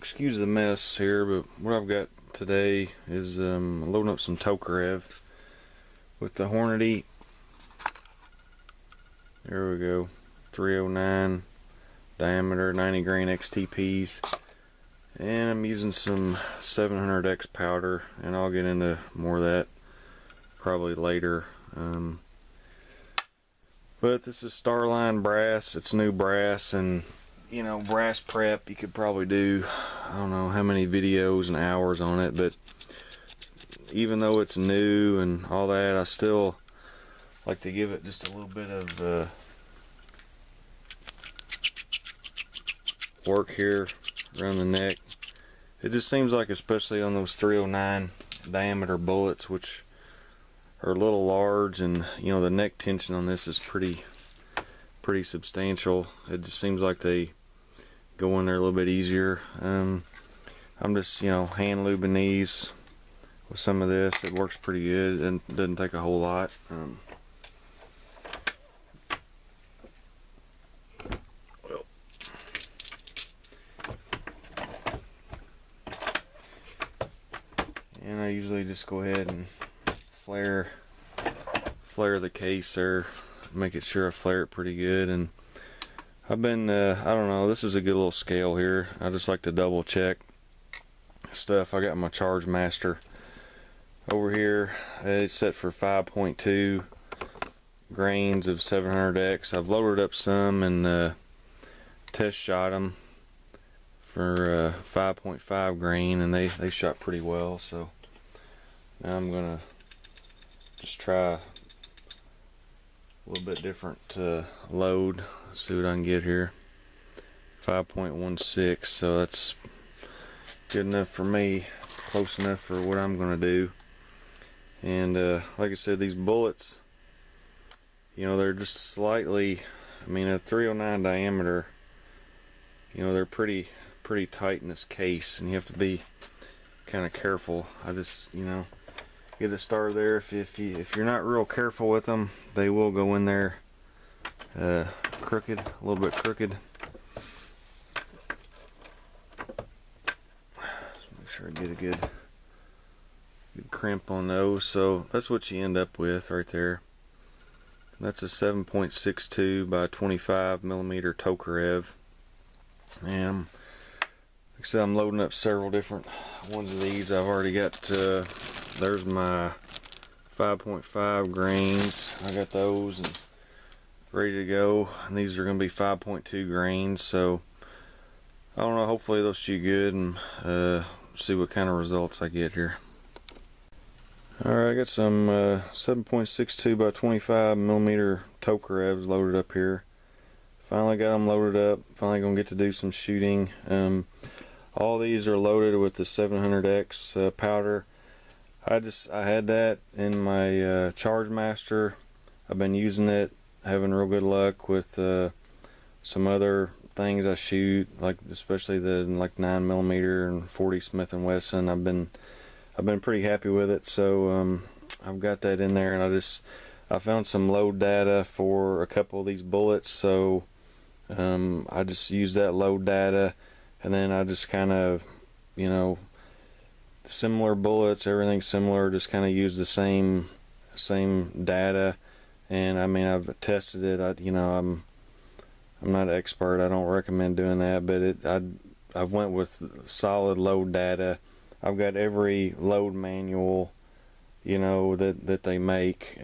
excuse the mess here, but what I've got today is loading up some Tokarev with the Hornady. There we go, 309 diameter, 90 grain XTPs, and I'm using some 700X powder, and I'll get into more of that probably later. But this is Starline brass. It's new brass, and you know, brass prep, you could probably do, I don't know how many videos and hours on it, but even though it's new and all that, I still like to give it just a little bit of work here around the neck. It just seems like, especially on those 309 diameter bullets, which are a little large, and you know, the neck tension on this is pretty substantial. It just seems like they go in there a little bit easier. I'm just, you know, hand lubing these with some of this. It works pretty good and doesn't take a whole lot. And I usually just go ahead and flare the case there, make it sure I flare it pretty good. And I've been, I don't know, this is a good little scale here. I just like to double check stuff. I got my Charge Master over here. It's set for 5.2 grains of 700X. I've loaded up some and test shot them for 5.5 grain, and they shot pretty well. So now I'm gonna just try a little bit different load. See what I can get here. 5.16, so that's good enough for me, close enough for what I'm gonna do. And like I said, these bullets, you know, they're just slightly, I mean, at 309 diameter, you know, they're pretty tight in this case, and you have to be kind of careful. I just, you know, get it started there. If you're not real careful with them, they will go in there crooked, a little bit crooked. Just make sure I get a good crimp on those. So that's what you end up with right there. That's a 7.62 by 25 millimeter Tokarev, and like I said, I'm loading up several different ones of these. I've already got there's my 5.5 grains. I got those and ready to go, and these are going to be 5.2 grains. So I don't know, hopefully they'll shoot good, and see what kind of results I get here. Alright, I got some 7.62 by 25 millimeter Tokarevs loaded up here. Finally got them loaded up. Finally gonna get to do some shooting. All these are loaded with the 700X powder. I had that in my Charge Master. I've been using it, having real good luck with some other things I shoot, like especially the 9mm and 40 Smith & Wesson. I've been pretty happy with it. So I've got that in there, and I found some load data for a couple of these bullets. So I just use that load data, and then I just kind of, you know, similar bullets, everything similar, just kind of use the same data. And I mean, I've tested it. You know, I'm not an expert. I don't recommend doing that, but I went with solid load data. I've got every load manual, you know, that they make.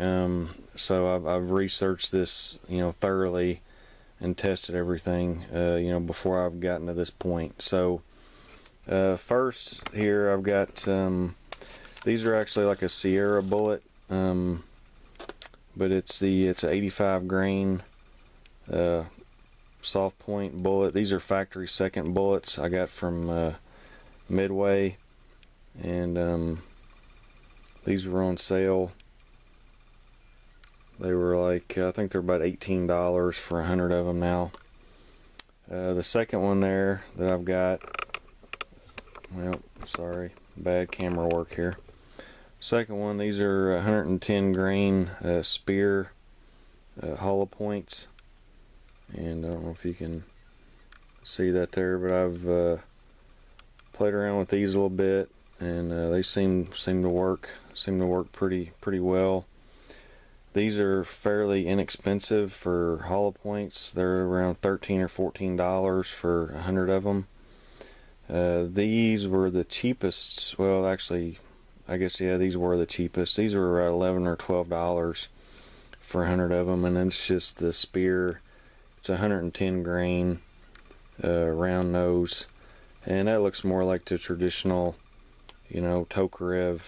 So I've researched this, you know, thoroughly, and tested everything, you know, before I've gotten to this point. So first here I've got these are actually like a Sierra bullet, but it's a 85 grain soft point bullet. These are factory second bullets I got from Midway, and these were on sale. They were like, I think they're about $18 for 100 of them now. The second one there that I've got, well, sorry, bad camera work here. Second one, these are 110 grain Speer hollow points, and I don't know if you can see that there, but played around with these a little bit, and they seem to work pretty well. These are fairly inexpensive for hollow points. They're around $13 or $14 for 100 of them. These were the cheapest. Well, actually, I guess, yeah, these were the cheapest. These were around $11 or $12 for 100 of them, and then it's just the Speer. It's 110 grain, round nose, and that looks more like the traditional, you know, Tokarev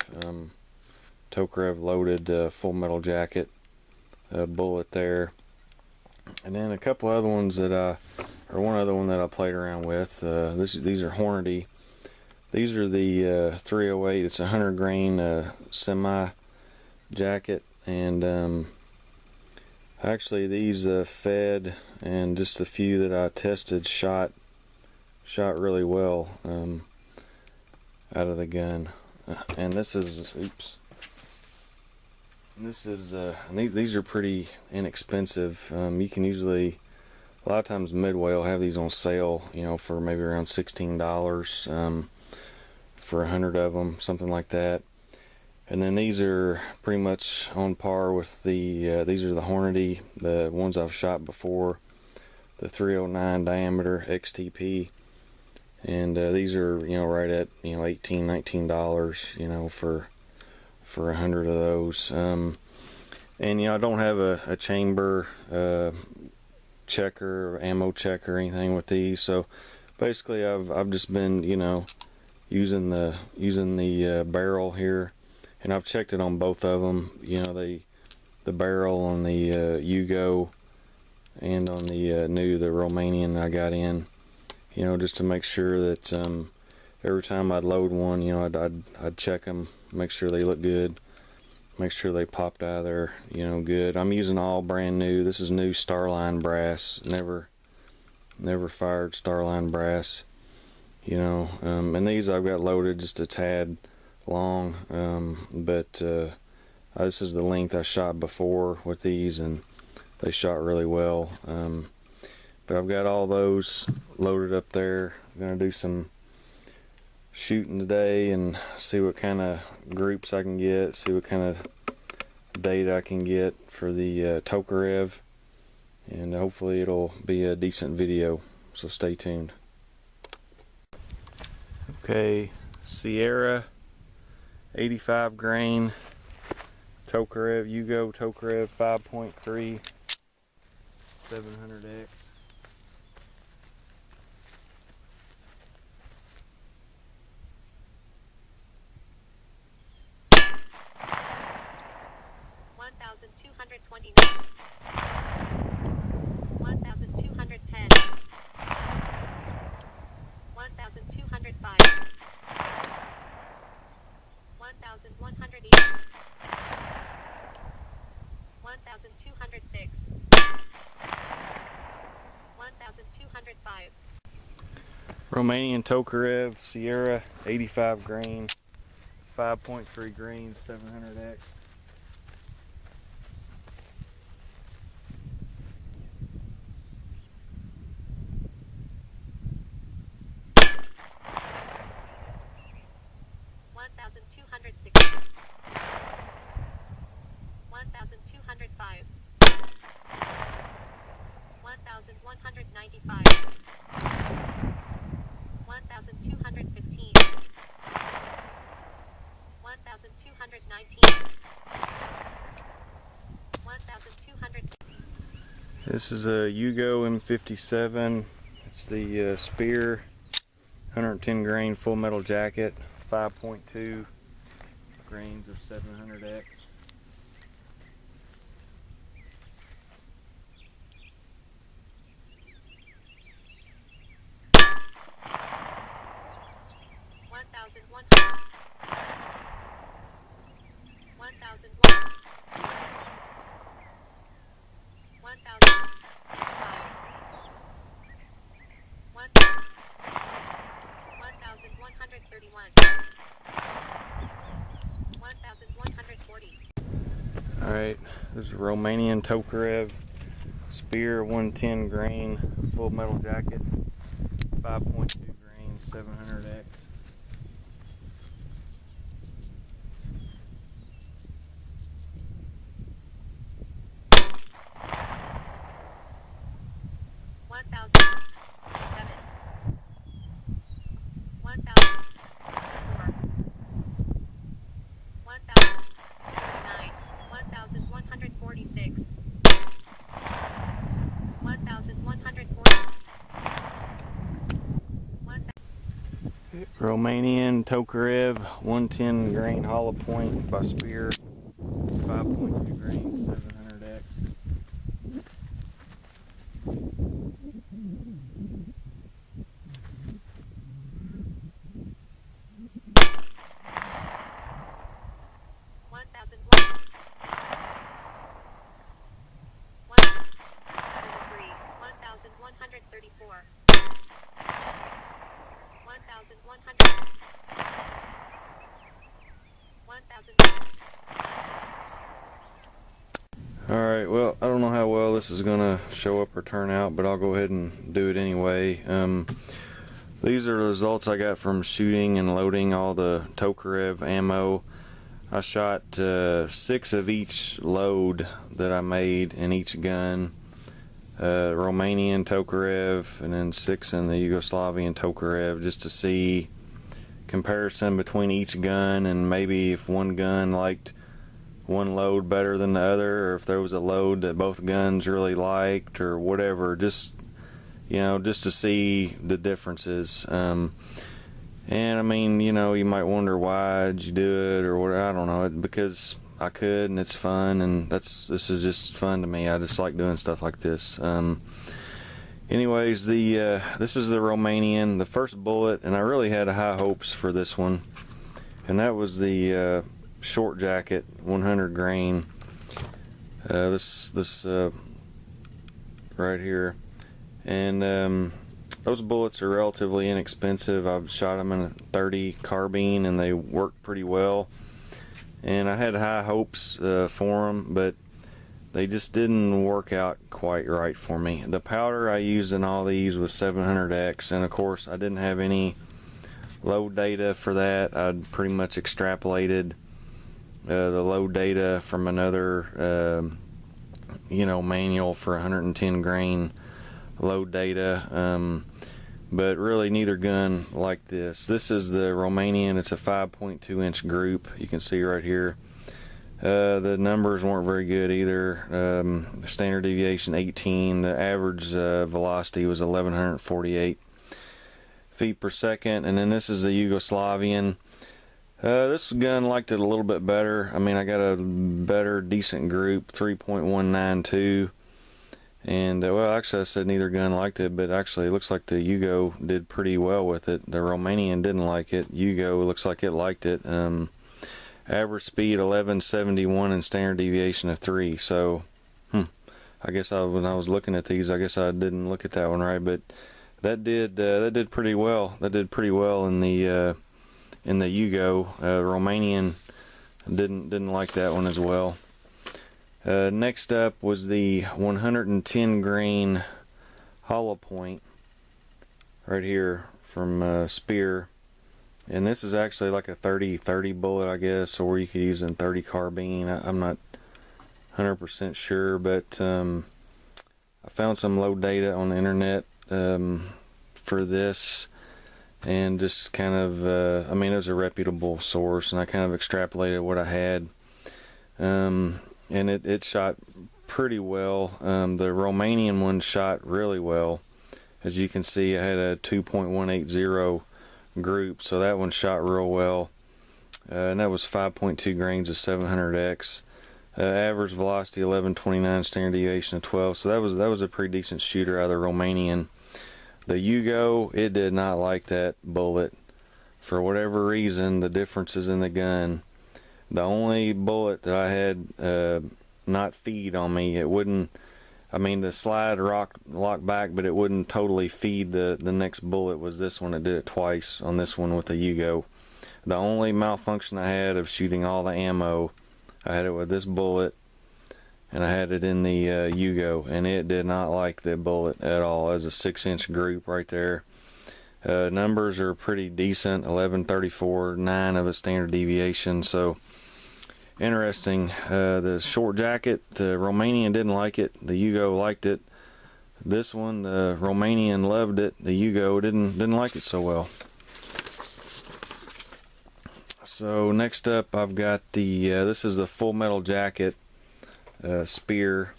loaded Full Metal Jacket bullet there. And then a couple other ones that or one other one that I played around with. These are Hornady. These are the 308. It's a 100 grain semi jacket, and actually these fed, and just the few that I tested shot really well out of the gun. And this is, oops. These are pretty inexpensive. You can usually, a lot of times Midway will have these on sale, you know, for maybe around $16 for 100 of them, something like that. And then these are pretty much on par with the these are the Hornady, the ones I've shot before, the 309 diameter XTP, and these are, you know, right at, you know, $18, $19, you know, for 100 of those. And you know, I don't have a chamber checker or ammo checker or anything with these, so basically I've just been, you know, using the barrel here, and I've checked it on both of them. You know, the barrel on the Yugo and on the the Romanian I got in, you know, just to make sure that every time I'd load one, you know, I'd check them, make sure they look good, make sure they popped out of there, you know, good. I'm using all brand new. This is new Starline brass. Never fired Starline brass, you know. And these I've got loaded just a tad long, but this is the length I shot before with these, and they shot really well. But I've got all those loaded up there. I'm gonna do some shooting today and see what kind of groups I can get, see what kind of data I can get for the Tokarev, and hopefully it'll be a decent video, so stay tuned. Okay, Sierra 85 grain Tokarev, Yugo Tokarev 5.3 700X. Romanian Tokarev Sierra 85 grain 5.3 grain 700X. This is a Yugo M57. It's the Speer 110 grain Full Metal Jacket, 5.2 grains of 700X. Alright, there's a Romanian Tokarev Speer 110 grain Full Metal Jacket, 5.2 grains 700X. Romanian Tokarev 110 grain hollow point by Speer, 5.2 grain 700X. Alright, well, I don't know how well this is going to show up or turn out, but I'll go ahead and do it anyway. These are the results I got from shooting and loading all the Tokarev ammo. I shot 6 of each load that I made in each gun. Romanian Tokarev and then 6 in the Yugoslavian Tokarev, just to see comparison between each gun, and maybe if one gun liked one load better than the other, or if there was a load that both guns really liked, or whatever, just, you know, just to see the differences. And I mean, you know, you might wonder why did you do it or what, I don't know, because I could, and it's fun, and this is just fun to me. I just like doing stuff like this. Anyways, this is the Romanian, the first bullet, and I really had high hopes for this one, and that was the short jacket 100 grain. This right here, and those bullets are relatively inexpensive. I've shot them in a 30 carbine, and they work pretty well. And I had high hopes for them, but they just didn't work out quite right for me. The powder I used in all these was 700X, and of course I didn't have any load data for that. I'd pretty much extrapolated the load data from another you know, manual for 110 grain load data, but really neither gun like this. This is the Romanian. It's a 5.2 inch group. You can see right here. The numbers weren't very good either. Standard deviation 18. The average velocity was 1148 feet per second. And then this is the Yugoslavian. This gun liked it a little bit better. I mean, I got a better, decent group, 3.192. And, well, actually I said neither gun liked it, but actually it looks like the Yugo did pretty well with it. The Romanian didn't like it. Yugo looks like it liked it. Average speed 1171 and standard deviation of 3. So, I guess when I was looking at these, I guess I didn't look at that one right, but that did pretty well. That did pretty well in the Yugo. Romanian didn't like that one as well. Next up was the 110 grain hollow point right here from Speer, and this is actually like a 30-30 bullet, I guess, or you could use a 30 carbine. I'm not 100% sure, but I found some load data on the internet for this, and just kind of I mean, it was a reputable source, and I kind of extrapolated what I had. And it shot pretty well. The Romanian one shot really well. As you can see, I had a 2.180 group, so that one shot real well. And that was 5.2 grains of 700X. Average velocity 1129, standard deviation of 12. So that was a pretty decent shooter out of the Romanian. The Yugo, it did not like that bullet. For whatever reason, the differences in the gun. The only bullet that I had not feed on me, it wouldn't, I mean, the slide locked back, but it wouldn't totally feed the next bullet, was this one. It did it twice on this one with the Yugo. The only malfunction I had of shooting all the ammo, I had it with this bullet, and I had it in the Yugo, and it did not like the bullet at all. It was a 6-inch group right there. Numbers are pretty decent, 1134, 9 of a standard deviation, so interesting. The short jacket, the Romanian didn't like it, the Yugo liked it. This one, the Romanian loved it, the Yugo didn't like it so well. So next up I've got the this is the full metal jacket Speer.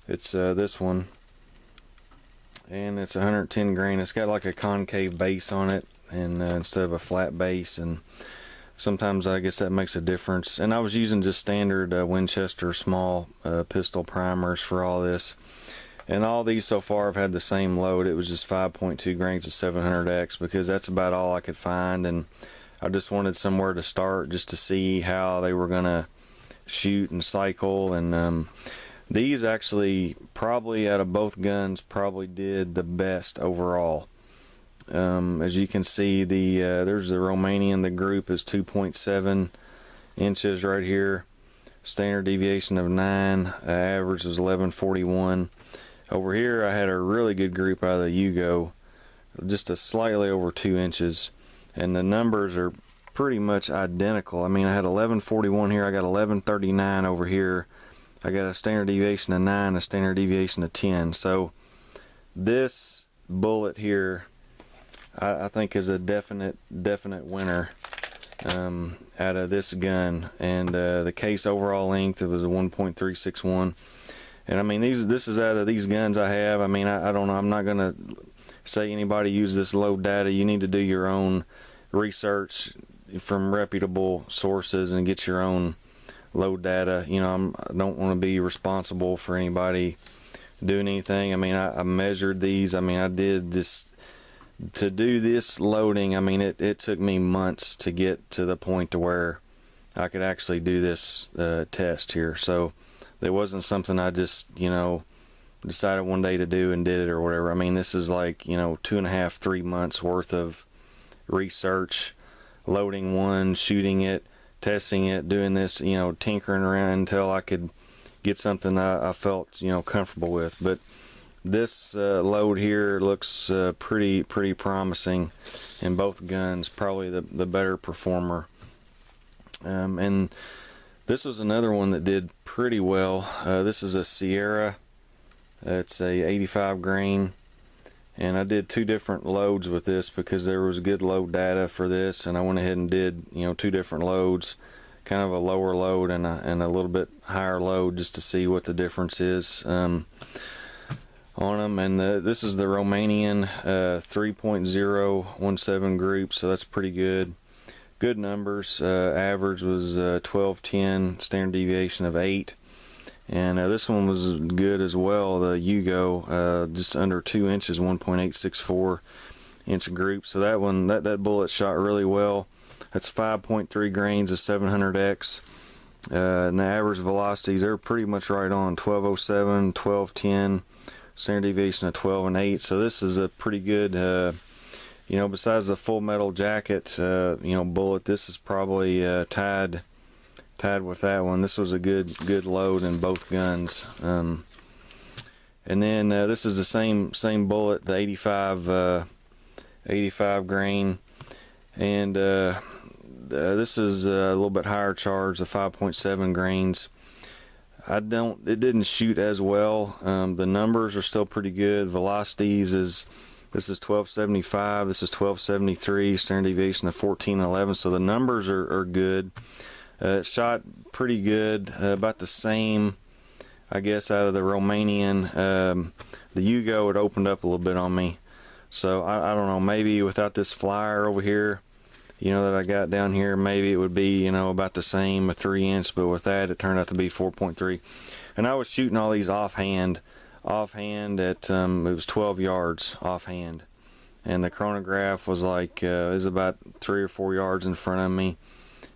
It's this one, and it's 110 grain. It's got like a concave base on it, and instead of a flat base, and sometimes I guess that makes a difference. And I was using just standard Winchester small pistol primers for all this, and all these so far have had the same load. It was just 5.2 grains of 700X, because that's about all I could find, and I just wanted somewhere to start just to see how they were gonna shoot and cycle. And these actually, probably out of both guns, probably did the best overall. As you can see, there's the Romanian. The group is 2.7 inches right here. Standard deviation of 9. Average was 1141. Over here, I had a really good group out of the Yugo, just a slightly over 2 inches, and the numbers are pretty much identical. I mean, I had 1141 here. I got 1139 over here. I got a standard deviation of 9, a standard deviation of 10. So this bullet here, I think, is a definite winner out of this gun. And the case overall length, it was a 1.361. And I mean, this is out of these guns I have. I mean, I don't know. I'm not gonna say anybody use this load data. You need to do your own research from reputable sources and get your own load data. You know, I don't want to be responsible for anybody doing anything. I mean, I measured these. I mean, I did this to do this loading. I mean, it took me months to get to the point to where I could actually do this test here. So it wasn't something I just, you know, decided one day to do and did it or whatever. I mean, this is like, you know, 2.5, 3 months worth of research, loading one, shooting it, testing it, doing this, you know, tinkering around until I could get something I felt, you know, comfortable with. But this load here looks pretty promising in both guns. Probably the better performer. And this was another one that did pretty well. This is a Sierra. It's a 85 grain, and I did 2 different loads with this because there was good load data for this, and I went ahead and did, you know, 2 different loads, kind of a lower load and a little bit higher load, just to see what the difference is on them. And this is the Romanian 3.017 group, so that's pretty good. Good numbers. Average was 1210, standard deviation of 8, and this one was good as well. The Yugo, just under 2 inches, 1.864 inch group. So that one, that bullet shot really well. That's 5.3 grains of 700X, and the average velocities, they're pretty much right on. 1207, 1210, standard deviation of 12 and 8. So this is a pretty good. You know, besides the full metal jacket, you know, bullet, this is probably tied with that one. This was a good load in both guns. And then this is the same bullet, the 85 grain, and this is a little bit higher charge, the 5.7 grains. It didn't shoot as well. The numbers are still pretty good. Velocities this is 1275, this is 1273, standard deviation of 1411, so the numbers are good. It shot pretty good, about the same, I guess, out of the Romanian. The Yugo, it opened up a little bit on me, so I don't know, maybe without this flyer over here, you know, that I got down here, maybe it would be, you know, about the same, a 3 inch, but with that, it turned out to be 4.3. And I was shooting all these offhand at it was 12 yards offhand, and the chronograph was like it was about 3 or 4 yards in front of me,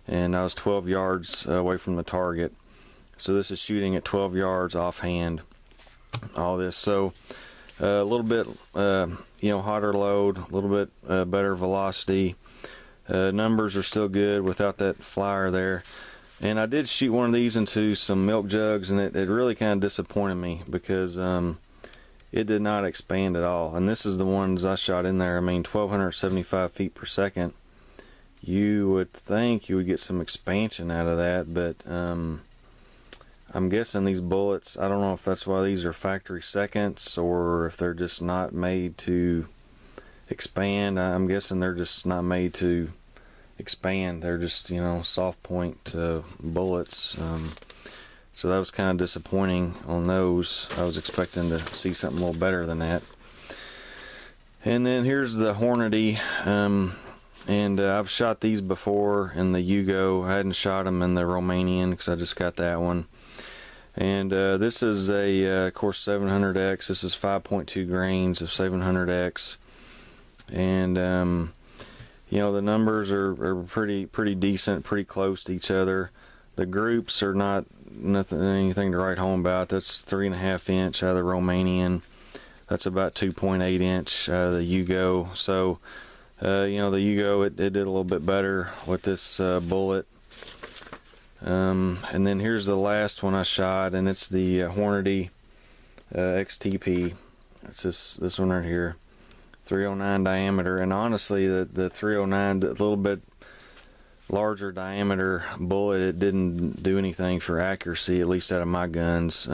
and I was 12 yards away from the target. So this is shooting at 12 yards offhand, all this. So a little bit you know, hotter load, a little bit better velocity. Numbers are still good without that flyer there. And I did shoot one of these into some milk jugs, and it really kind of disappointed me because it did not expand at all. And this is the ones I shot in there. I mean, 1,275 feet per second. You would think you would get some expansion out of that, but I'm guessing these bullets, I don't know if that's why these are factory seconds or if they're just not made to expand. I'm guessing they're just not made to expand. They're just, you know, soft point bullets. So that was kind of disappointing on those. I was expecting to see something a little better than that. And then here's the Hornady, and I've shot these before in the Yugo. I hadn't shot them in the Romanian because I just got that one. And this is a, of course, 700X. This is 5.2 grains of 700X. And, you know, the numbers are pretty decent, pretty close to each other. The groups are not anything to write home about. That's 3.5 inch out of the Romanian. That's about 2.8 inch out of the Yugo. So, you know, the Yugo, it did a little bit better with this bullet. And then here's the last one I shot, and it's the Hornady XTP. It's this one right here, 309 diameter. And honestly, the 309, the little bit larger diameter bullet, it didn't do anything for accuracy, at least out of my guns.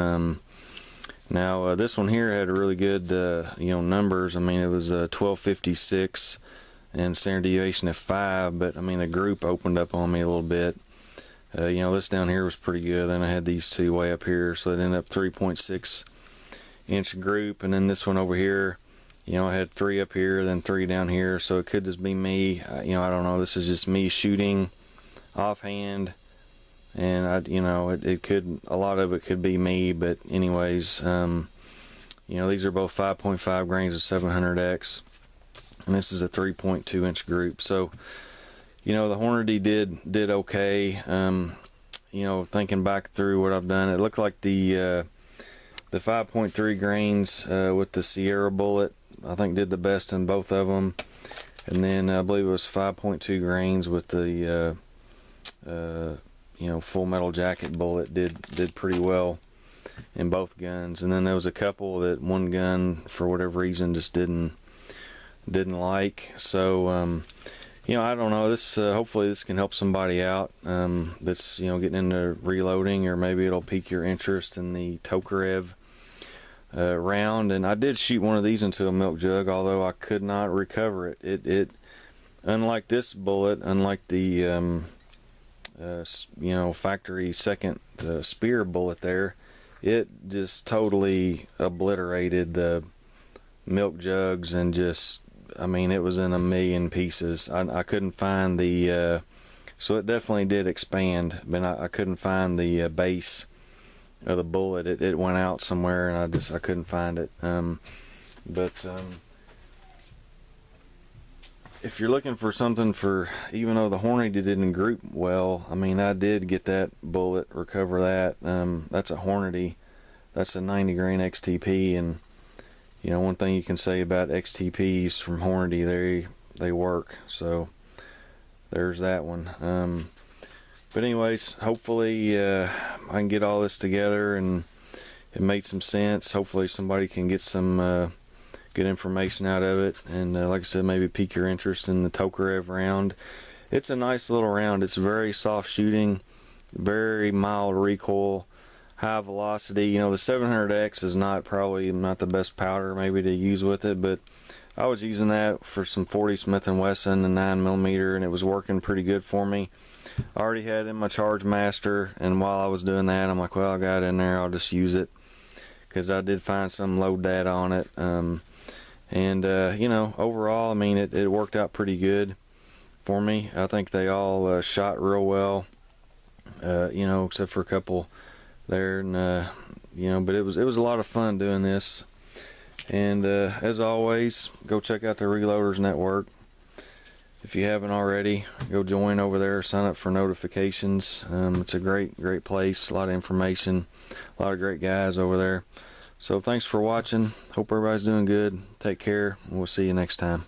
Now this one here had really good you know, numbers. I mean, it was 1256 and standard deviation of 5, but I mean, the group opened up on me a little bit. You know, this down here was pretty good. Then I had these two way up here, so it ended up 3.6 inch group. And then this one over here, you know, I had 3 up here, then 3 down here. So it could just be me. You know, I don't know. This is just me shooting offhand, and you know, it could, a lot of it could be me. But anyways, you know, these are both 5.5 grains of 700X, and this is a 3.2 inch group. So, you know, the Hornady did okay. You know, thinking back through what I've done, it looked like the 5.3 grains with the Speer bullet, I think, did the best in both of them. And then I believe it was 5.2 grains with the you know, full metal jacket bullet did pretty well in both guns. And then there was a couple that one gun, for whatever reason, just didn't like. So you know, I don't know. This hopefully this can help somebody out that's, you know, getting into reloading, or maybe it'll pique your interest in the Tokarev round. And I did shoot one of these into a milk jug, although I could not recover it. It unlike this bullet, unlike the you know, factory second Speer bullet there, it just totally obliterated the milk jugs, and just, I mean, it was in a million pieces. I couldn't find the so it definitely did expand, but I couldn't find the base of the bullet. It went out somewhere, and I couldn't find it. If you're looking for something for, even though the Hornady didn't group well, I mean, I did get that bullet, recover that. That's a Hornady. That's a 90 grain XTP, and you know, one thing you can say about XTPs from Hornady, they work. So there's that one. But anyways, hopefully I can get all this together and it made some sense. Hopefully somebody can get some good information out of it, and like I said, maybe pique your interest in the Tokarev round. It's a nice little round. It's very soft shooting, very mild recoil, high velocity. You know, the 700X is probably not the best powder maybe to use with it, but I was using that for some 40 Smith & Wesson and 9mm, and it was working pretty good for me. I already had it in my Charge Master, and while I was doing that, I'm like, well, I got it in there, I'll just use it, because I did find some load data on it. You know, overall, I mean, it worked out pretty good for me. I think they all shot real well, you know, except for a couple there, and you know, but it was a lot of fun doing this. And as always, go check out the Reloaders Network. If you haven't already, go join over there, sign up for notifications. It's a great place, a lot of information, a lot of great guys over there. So thanks for watching. Hope everybody's doing good. Take care, and we'll see you next time.